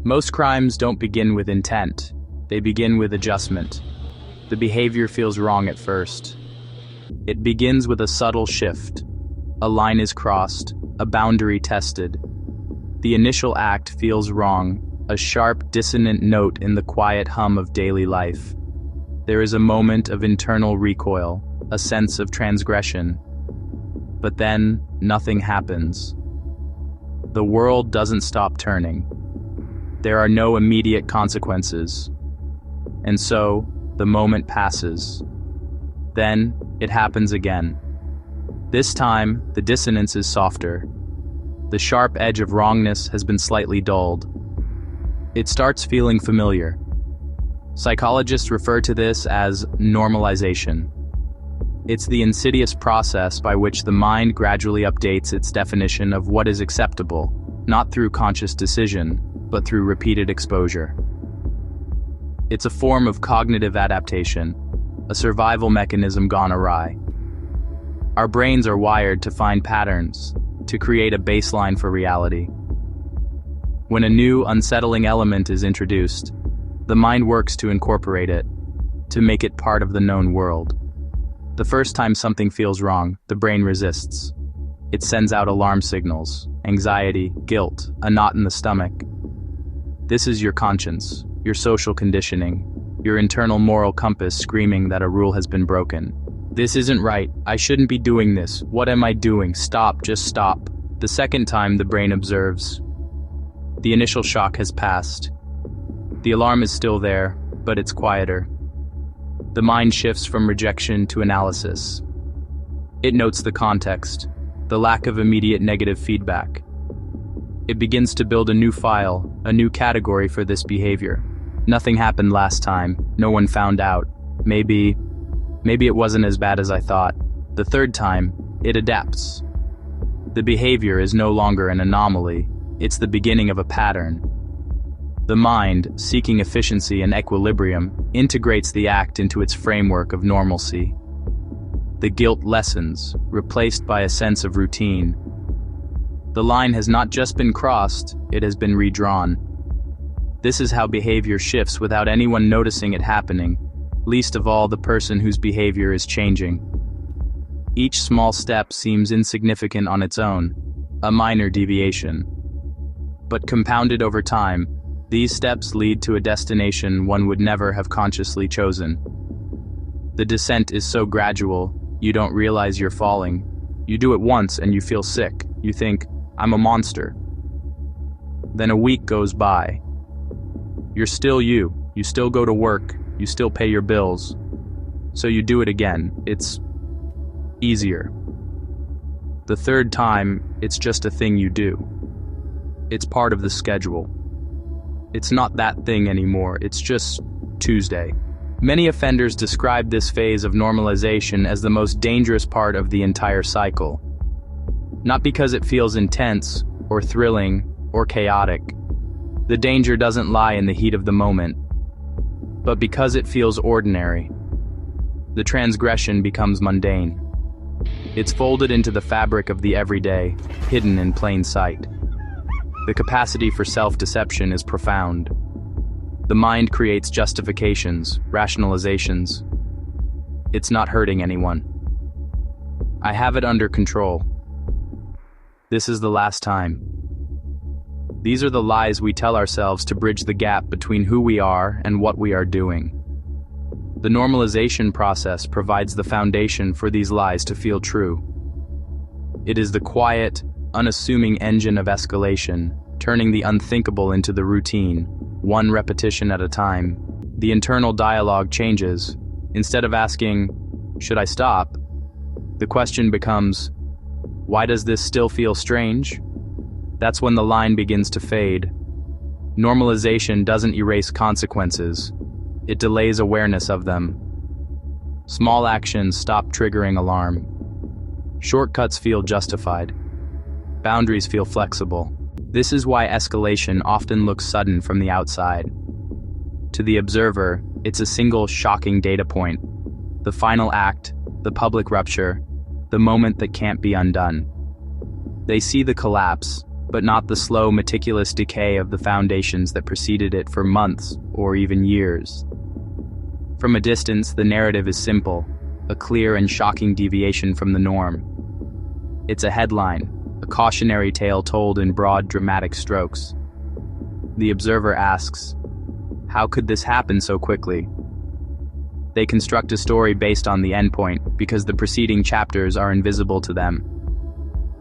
Most crimes don't begin with intent. They begin with adjustment. The behavior feels wrong at first. It begins with a subtle shift. A line is crossed, a boundary tested. The initial act feels wrong, a sharp, dissonant note in the quiet hum of daily life. There is a moment of internal recoil, a sense of transgression. But then, nothing happens. The world doesn't stop turning. There are no immediate consequences. And so, the moment passes. Then, it happens again. This time, the dissonance is softer. The sharp edge of wrongness has been slightly dulled. It starts feeling familiar. Psychologists refer to this as normalization. It's the insidious process by which the mind gradually updates its definition of what is acceptable, not through conscious decision, but through repeated exposure. It's a form of cognitive adaptation, a survival mechanism gone awry. Our brains are wired to find patterns, to create a baseline for reality. When a new, unsettling element is introduced, the mind works to incorporate it, to make it part of the known world. The first time something feels wrong, the brain resists. It sends out alarm signals, anxiety, guilt, a knot in the stomach. This is your conscience, your social conditioning, your internal moral compass screaming that a rule has been broken. This isn't right. I shouldn't be doing this. What am I doing? Stop, just stop. The second time the brain observes. The initial shock has passed. The alarm is still there, but it's quieter. The mind shifts from rejection to analysis. It notes the context, the lack of immediate negative feedback. It begins to build a new file, a new category for this behavior. Nothing happened last time. No one found out. Maybe it wasn't as bad as I thought. The third time, it adapts. The behavior is no longer an anomaly. It's the beginning of a pattern. The mind, seeking efficiency and equilibrium, integrates the act into its framework of normalcy. The guilt lessens, replaced by a sense of routine. The line has not just been crossed, it has been redrawn. This is how behavior shifts without anyone noticing it happening, least of all the person whose behavior is changing. Each small step seems insignificant on its own, a minor deviation. But compounded over time, these steps lead to a destination one would never have consciously chosen. The descent is so gradual, you don't realize you're falling. You do it once and you feel sick. You think, I'm a monster. Then a week goes by. You're still you still go to work, you still pay your bills. So you do it again. It's easier. The third time, it's just a thing you do. It's part of the schedule. It's not that thing anymore, it's just Tuesday. Many offenders describe this phase of normalization as the most dangerous part of the entire cycle. Not because it feels intense, or thrilling, or chaotic. The danger doesn't lie in the heat of the moment, but because it feels ordinary. The transgression becomes mundane. It's folded into the fabric of the everyday, hidden in plain sight. The capacity for self-deception is profound. The mind creates justifications, rationalizations. It's not hurting anyone. I have it under control. This is the last time. These are the lies we tell ourselves to bridge the gap between who we are and what we are doing. The normalization process provides the foundation for these lies to feel true. It is the quiet, unassuming engine of escalation, turning the unthinkable into the routine, one repetition at a time. The internal dialogue changes. Instead of asking, should I stop? The question becomes, why does this still feel strange? That's when the line begins to fade. Normalization doesn't erase consequences. It delays awareness of them. Small actions stop triggering alarm. Shortcuts feel justified. Boundaries feel flexible. This is why escalation often looks sudden from the outside. To the observer, it's a single shocking data point. The final act, the public rupture, the moment that can't be undone. They see the collapse, but not the slow, meticulous decay of the foundations that preceded it for months or even years. From a distance, the narrative is simple, a clear and shocking deviation from the norm. It's a headline, a cautionary tale told in broad, dramatic strokes. The observer asks, how could this happen so quickly? They construct a story based on the endpoint because the preceding chapters are invisible to them.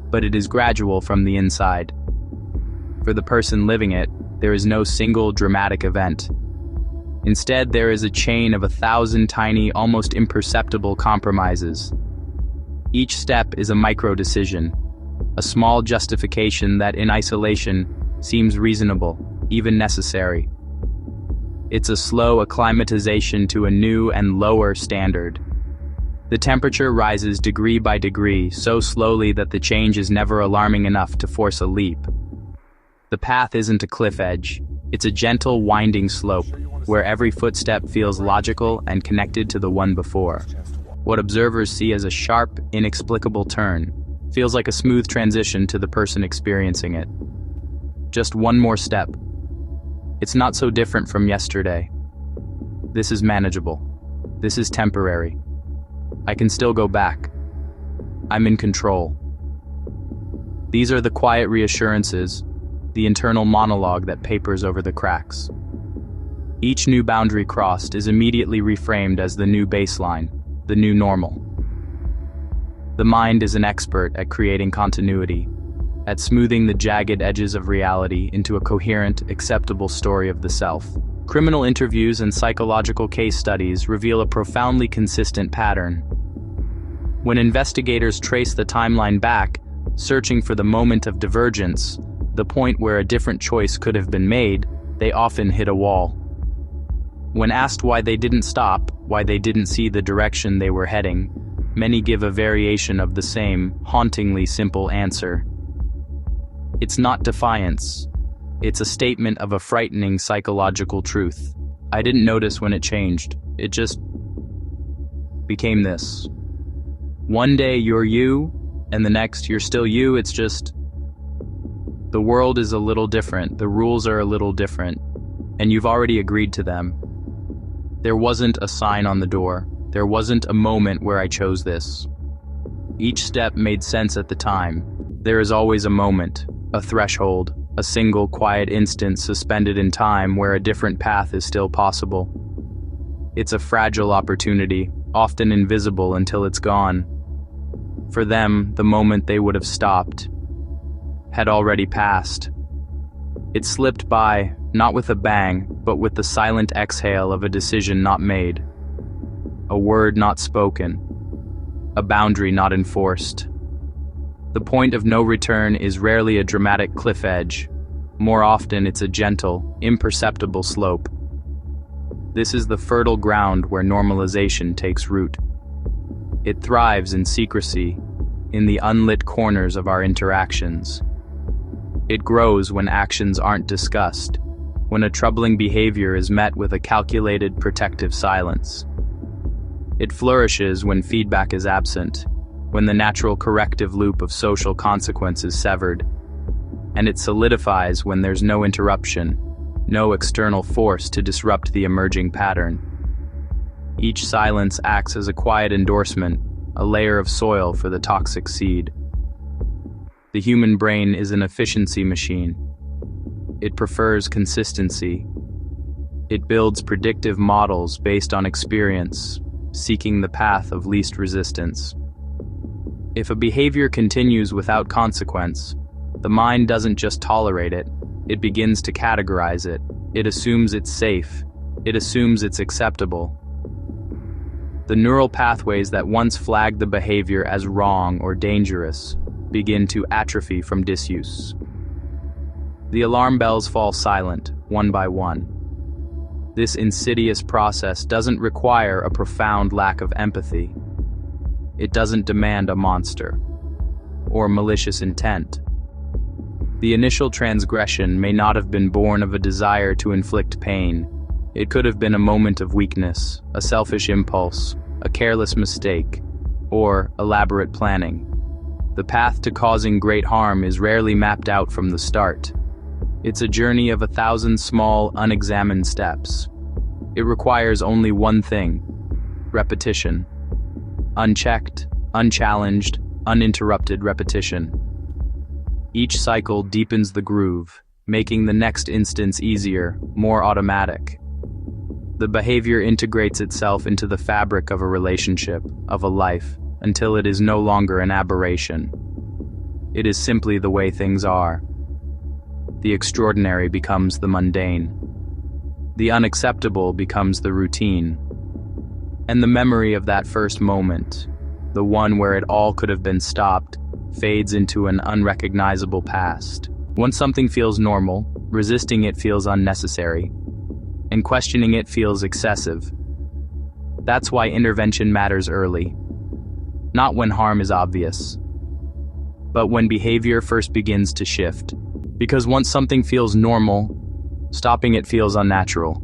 But it is gradual from the inside. For the person living it, there is no single dramatic event. Instead, there is a chain of 1,000 tiny, almost imperceptible compromises. Each step is a micro-decision, a small justification that in isolation seems reasonable, even necessary. It's a slow acclimatization to a new and lower standard. The temperature rises degree by degree, so slowly that the change is never alarming enough to force a leap. The path isn't a cliff edge, it's a gentle, winding slope, where every footstep feels logical and connected to the one before. What observers see as a sharp, inexplicable turn feels like a smooth transition to the person experiencing it. Just one more step. It's not so different from yesterday. This is manageable. This is temporary. I can still go back. I'm in control. These are the quiet reassurances, the internal monologue that papers over the cracks. Each new boundary crossed is immediately reframed as the new baseline, the new normal. The mind is an expert at creating continuity, at smoothing the jagged edges of reality into a coherent, acceptable story of the self. Criminal interviews and psychological case studies reveal a profoundly consistent pattern. When investigators trace the timeline back, searching for the moment of divergence, the point where a different choice could have been made, they often hit a wall. When asked why they didn't stop, why they didn't see the direction they were heading, many give a variation of the same, hauntingly simple answer. It's not defiance. It's a statement of a frightening psychological truth. I didn't notice when it changed. It just became this. One day you're you, and the next you're still you. It's just the world is a little different, the rules are a little different, and you've already agreed to them. There wasn't a sign on the door. There wasn't a moment where I chose this. Each step made sense at the time. There is always a moment, a threshold, a single quiet instant suspended in time where a different path is still possible. It's a fragile opportunity, often invisible until it's gone. For them, the moment they would have stopped had already passed. It slipped by, not with a bang, but with the silent exhale of a decision not made. A word not spoken. A boundary not enforced. The point of no return is rarely a dramatic cliff edge. More often, it's a gentle, imperceptible slope. This is the fertile ground where normalization takes root. It thrives in secrecy, in the unlit corners of our interactions. It grows when actions aren't discussed, when a troubling behavior is met with a calculated, protective silence. It flourishes when feedback is absent, when the natural corrective loop of social consequence is severed. And it solidifies when there's no interruption, no external force to disrupt the emerging pattern. Each silence acts as a quiet endorsement, a layer of soil for the toxic seed. The human brain is an efficiency machine. It prefers consistency. It builds predictive models based on experience, seeking the path of least resistance. If a behavior continues without consequence, the mind doesn't just tolerate it, it begins to categorize it. It assumes it's safe. It assumes it's acceptable. The neural pathways that once flagged the behavior as wrong or dangerous begin to atrophy from disuse. The alarm bells fall silent, one by one. This insidious process doesn't require a profound lack of empathy. It doesn't demand a monster or malicious intent. The initial transgression may not have been born of a desire to inflict pain. It could have been a moment of weakness, a selfish impulse, a careless mistake, or elaborate planning. The path to causing great harm is rarely mapped out from the start. It's a journey of 1,000 small, unexamined steps. It requires only one thing: repetition. Unchecked, unchallenged, uninterrupted repetition. Each cycle deepens the groove, making the next instance easier, more automatic. The behavior integrates itself into the fabric of a relationship, of a life, until it is no longer an aberration. It is simply the way things are. The extraordinary becomes the mundane. The unacceptable becomes the routine. And the memory of that first moment, the one where it all could have been stopped, fades into an unrecognizable past. Once something feels normal, resisting it feels unnecessary, and questioning it feels excessive. That's why intervention matters early. Not when harm is obvious, but when behavior first begins to shift. Because once something feels normal, stopping it feels unnatural.